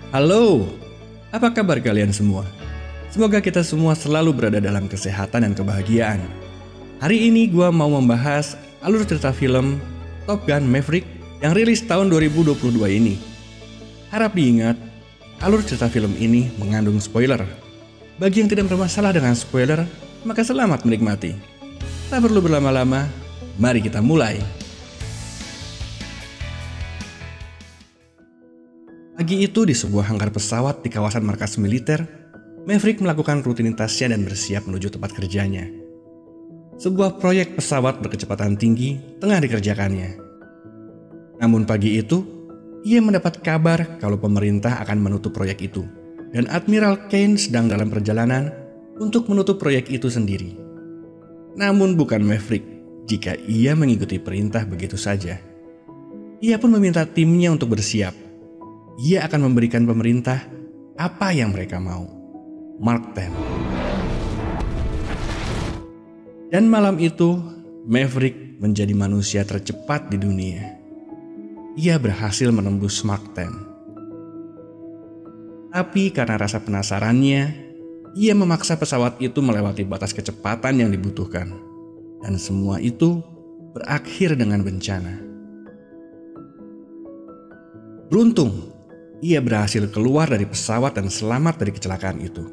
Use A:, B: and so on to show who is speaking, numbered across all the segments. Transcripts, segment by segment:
A: Halo, apa kabar kalian semua? Semoga kita semua selalu berada dalam kesehatan dan kebahagiaan. Hari ini gua mau membahas alur cerita film Top Gun Maverick yang rilis tahun 2022 ini. Harap diingat, alur cerita film ini mengandung spoiler. Bagi yang tidak bermasalah dengan spoiler, maka selamat menikmati. Tak perlu berlama-lama, mari kita mulai. Pagi itu di sebuah hanggar pesawat di kawasan markas militer, Maverick melakukan rutinitasnya dan bersiap menuju tempat kerjanya. Sebuah proyek pesawat berkecepatan tinggi tengah dikerjakannya. Namun pagi itu, ia mendapat kabar kalau pemerintah akan menutup proyek itu, dan Admiral Kane sedang dalam perjalanan untuk menutup proyek itu sendiri. Namun bukan Maverick jika ia mengikuti perintah begitu saja. Ia pun meminta timnya untuk bersiap. Ia akan memberikan pemerintah apa yang mereka mau. Mark 10. Dan malam itu, Maverick menjadi manusia tercepat di dunia. Ia berhasil menembus Mark 10. Tapi karena rasa penasarannya, ia memaksa pesawat itu melewati batas kecepatan yang dibutuhkan. Dan semua itu berakhir dengan bencana. Beruntung, ia berhasil keluar dari pesawat dan selamat dari kecelakaan itu.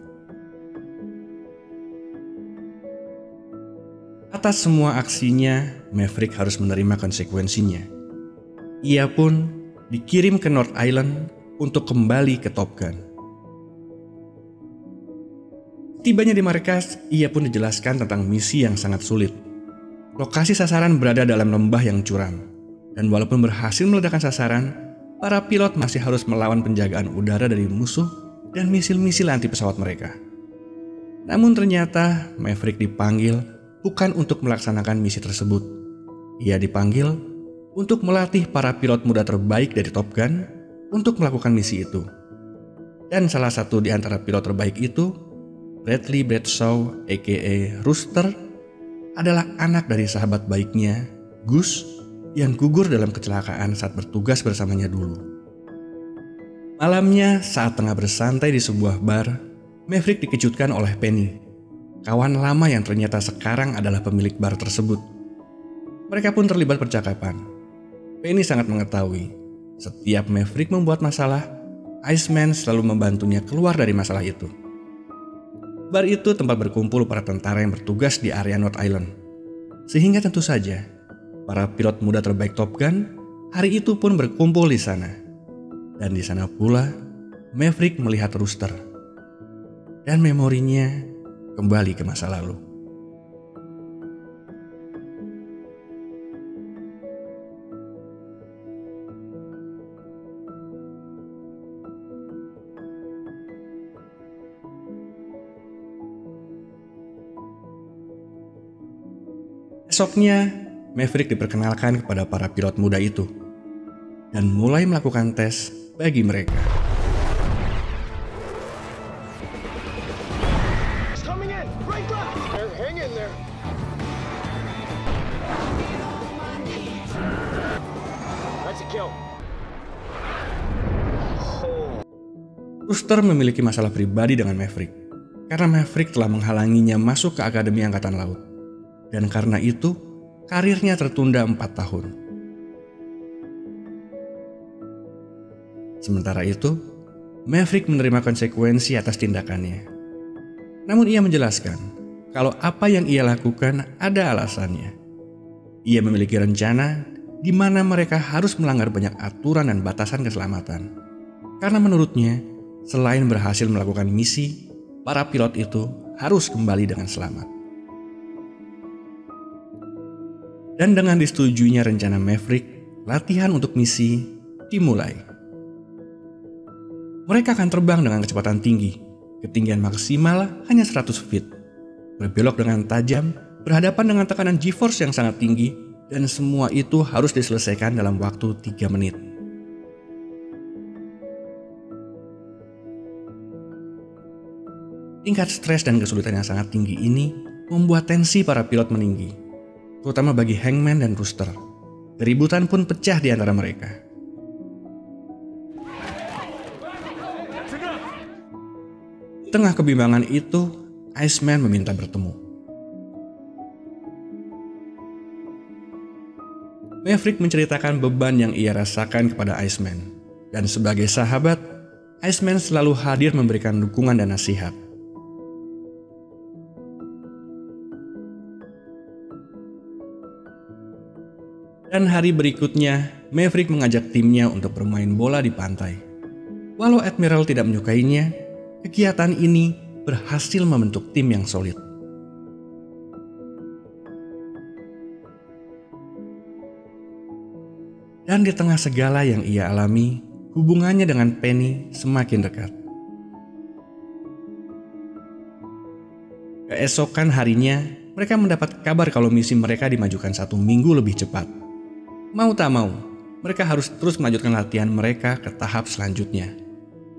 A: Atas semua aksinya, Maverick harus menerima konsekuensinya. Ia pun dikirim ke North Island untuk kembali ke Top Gun. Tibanya di markas, ia pun dijelaskan tentang misi yang sangat sulit. Lokasi sasaran berada dalam lembah yang curam, dan walaupun berhasil meledakkan sasaran, para pilot masih harus melawan penjagaan udara dari musuh dan misil-misil anti pesawat mereka. Namun ternyata Maverick dipanggil bukan untuk melaksanakan misi tersebut. Ia dipanggil untuk melatih para pilot muda terbaik dari Top Gun untuk melakukan misi itu. Dan salah satu di antara pilot terbaik itu, Bradley Bradshaw aka Rooster, adalah anak dari sahabat baiknya, Gus, yang gugur dalam kecelakaan saat bertugas bersamanya dulu. Malamnya saat tengah bersantai di sebuah bar, Maverick dikejutkan oleh Penny, kawan lama yang ternyata sekarang adalah pemilik bar tersebut. Mereka pun terlibat percakapan. Penny sangat mengetahui, setiap Maverick membuat masalah, Iceman selalu membantunya keluar dari masalah itu. Bar itu tempat berkumpul para tentara yang bertugas di area North Island. Sehingga tentu saja, para pilot muda terbaik Top Gun hari itu pun berkumpul di sana. Dan di sana pula Maverick melihat Rooster. Dan memorinya kembali ke masa lalu. Esoknya, Maverick diperkenalkan kepada para pilot muda itu dan mulai melakukan tes bagi mereka. Rooster memiliki masalah pribadi dengan Maverick karena Maverick telah menghalanginya masuk ke Akademi Angkatan Laut. Dan karena itu, karirnya tertunda 4 tahun. Sementara itu, Maverick menerima konsekuensi atas tindakannya. Namun ia menjelaskan kalau apa yang ia lakukan ada alasannya. Ia memiliki rencana di mana mereka harus melanggar banyak aturan dan batasan keselamatan. Karena menurutnya, selain berhasil melakukan misi, para pilot itu harus kembali dengan selamat. Dan dengan disetujuinya rencana Maverick, latihan untuk misi dimulai. Mereka akan terbang dengan kecepatan tinggi, ketinggian maksimal hanya 100 feet, berbelok dengan tajam, berhadapan dengan tekanan G-force yang sangat tinggi, dan semua itu harus diselesaikan dalam waktu 3 menit. Tingkat stres dan kesulitan yang sangat tinggi ini membuat tensi para pilot meninggi, terutama bagi Hangman dan Rooster. Keributan pun pecah di antara mereka. tengah kebimbangan itu, Iceman meminta bertemu. Maverick menceritakan beban yang ia rasakan kepada Iceman. Dan sebagai sahabat, Iceman selalu hadir memberikan dukungan dan nasihat. Dan hari berikutnya, Maverick mengajak timnya untuk bermain bola di pantai. Walau Admiral tidak menyukainya, kegiatan ini berhasil membentuk tim yang solid. Dan di tengah segala yang ia alami, hubungannya dengan Penny semakin dekat. Keesokan harinya, mereka mendapat kabar kalau misi mereka dimajukan 1 minggu lebih cepat. Mau tak mau, mereka harus terus melanjutkan latihan mereka ke tahap selanjutnya.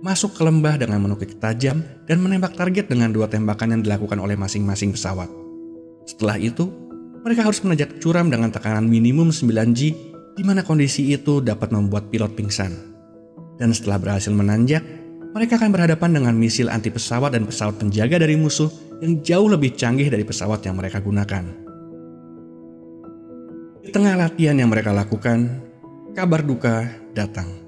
A: Masuk ke lembah dengan menukik tajam dan menembak target dengan 2 tembakan yang dilakukan oleh masing-masing pesawat. Setelah itu, mereka harus menanjak curam dengan tekanan minimum 9G, di mana kondisi itu dapat membuat pilot pingsan. Dan setelah berhasil menanjak, mereka akan berhadapan dengan misil anti pesawat dan pesawat penjaga dari musuh yang jauh lebih canggih dari pesawat yang mereka gunakan. Di tengah latihan yang mereka lakukan, kabar duka datang.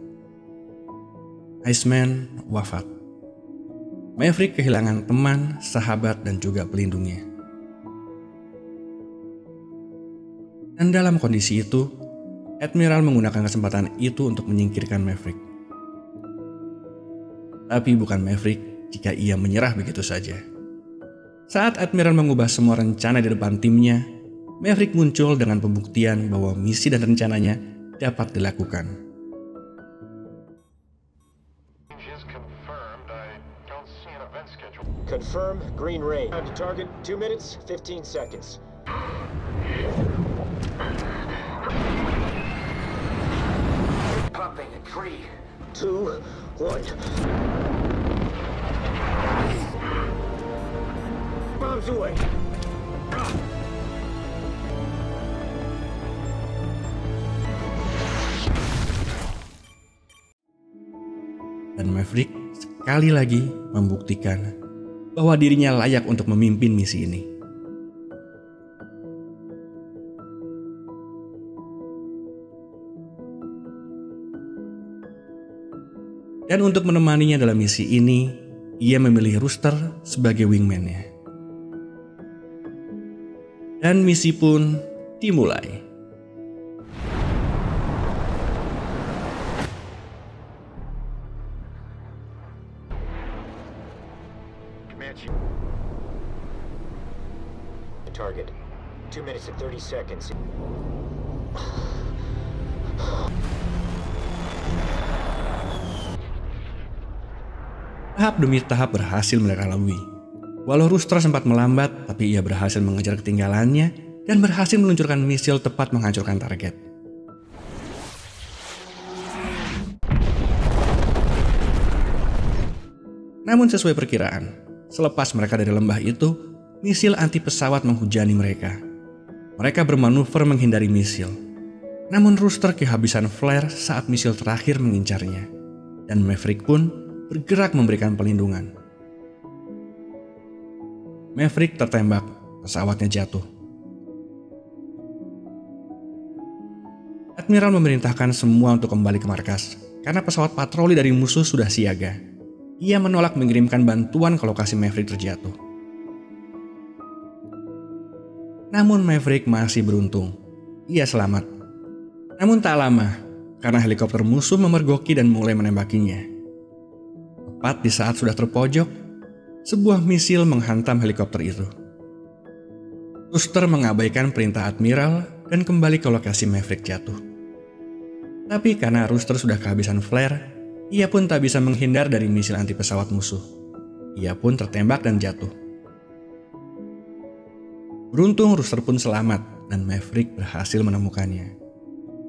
A: Iceman wafat. Maverick kehilangan teman, sahabat, dan juga pelindungnya. Dan dalam kondisi itu, Admiral menggunakan kesempatan itu untuk menyingkirkan Maverick. Tapi bukan Maverick jika ia menyerah begitu saja. Saat Admiral mengubah semua rencana di depan timnya, Maverick muncul dengan pembuktian bahwa misi dan rencananya dapat dilakukan.
B: Confirm green range. Time to target 2 minutes 15 seconds. Pumping in 3, 2, 1. Bombs away.
A: Dan Maverick sekali lagi membuktikan bahwa dirinya layak untuk memimpin misi ini. Dan untuk menemaninya dalam misi ini, ia memilih Rooster sebagai wingman-nya. Dan misi pun dimulai.
B: Target 2 minutes and 30 seconds.
A: Tahap demi tahap berhasil mereka lalui. Walau Rooster sempat melambat, tapi ia berhasil mengejar ketinggalannya dan berhasil meluncurkan misil tepat menghancurkan target. Namun sesuai perkiraan, selepas mereka dari lembah itu, misil anti pesawat menghujani mereka. Mereka bermanuver menghindari misil. Namun Rooster kehabisan flare saat misil terakhir mengincarnya. Dan Maverick pun bergerak memberikan pelindungan. Maverick tertembak, pesawatnya jatuh. Admiral memerintahkan semua untuk kembali ke markas, karena pesawat patroli dari musuh sudah siaga. Ia menolak mengirimkan bantuan ke lokasi Maverick terjatuh. Namun Maverick masih beruntung. Ia selamat. Namun tak lama, karena helikopter musuh memergoki dan mulai menembakinya. Tepat di saat sudah terpojok, sebuah misil menghantam helikopter itu. Rooster mengabaikan perintah Admiral dan kembali ke lokasi Maverick jatuh. Tapi karena Rooster sudah kehabisan flare, ia pun tak bisa menghindar dari misil anti pesawat musuh. Ia pun tertembak dan jatuh. Beruntung Rooster pun selamat dan Maverick berhasil menemukannya.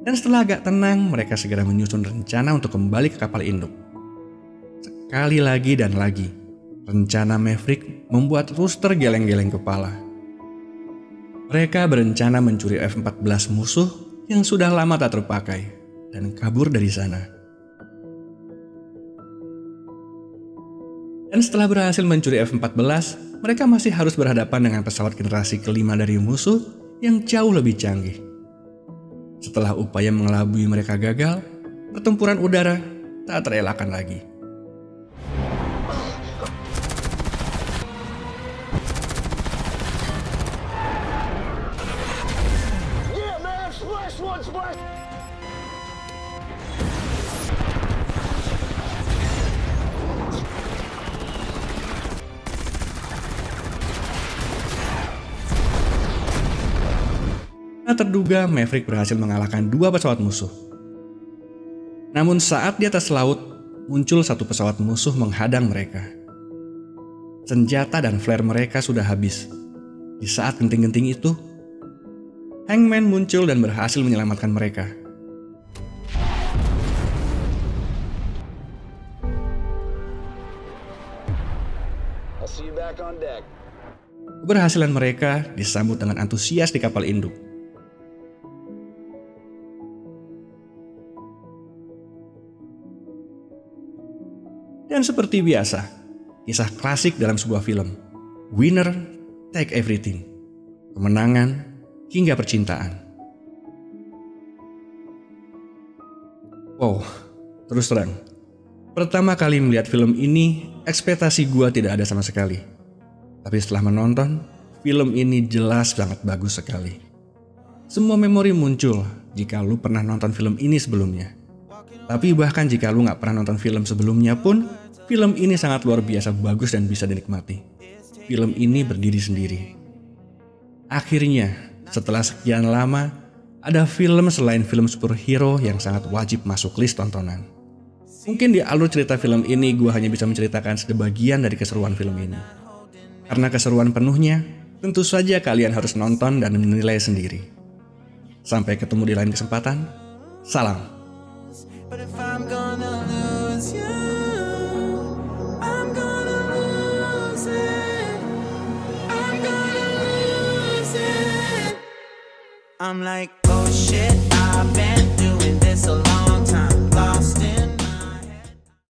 A: Dan setelah agak tenang, mereka segera menyusun rencana untuk kembali ke kapal induk. Sekali lagi dan lagi, rencana Maverick membuat Rooster geleng-geleng kepala. Mereka berencana mencuri F-14 musuh yang sudah lama tak terpakai dan kabur dari sana. Dan setelah berhasil mencuri F-14, mereka masih harus berhadapan dengan pesawat generasi kelima dari musuh yang jauh lebih canggih. Setelah upaya mengelabui mereka gagal, pertempuran udara tak terelakkan lagi.
B: Yeah, man! Splash one, splash!
A: Tak terduga Maverick berhasil mengalahkan 2 pesawat musuh. Namun saat di atas laut, muncul satu pesawat musuh menghadang mereka. Senjata dan flare mereka sudah habis. Di saat genting-genting itu, Hangman muncul dan berhasil menyelamatkan mereka.
B: I'll see you back on deck.
A: Keberhasilan mereka disambut dengan antusias di kapal induk. Dan seperti biasa, kisah klasik dalam sebuah film. Winner take everything. Kemenangan hingga percintaan. Wow, terus terang. Pertama kali melihat film ini, ekspektasi gua tidak ada sama sekali. Tapi setelah menonton, film ini jelas sangat bagus sekali. Semua memori muncul jika lu pernah nonton film ini sebelumnya. Tapi bahkan jika lu gak pernah nonton film sebelumnya pun, film ini sangat luar biasa bagus dan bisa dinikmati. Film ini berdiri sendiri. Akhirnya, setelah sekian lama, ada film selain film superhero yang sangat wajib masuk list tontonan. Mungkin di alur cerita film ini gue hanya bisa menceritakan sebagian dari keseruan film ini. Karena keseruan penuhnya, tentu saja kalian harus nonton dan menilai sendiri. Sampai ketemu di lain kesempatan. Salam.
C: But if I'm gonna lose you, I'm gonna lose it. I'm gonna lose it. I'm like, oh shit, I've been doing this a long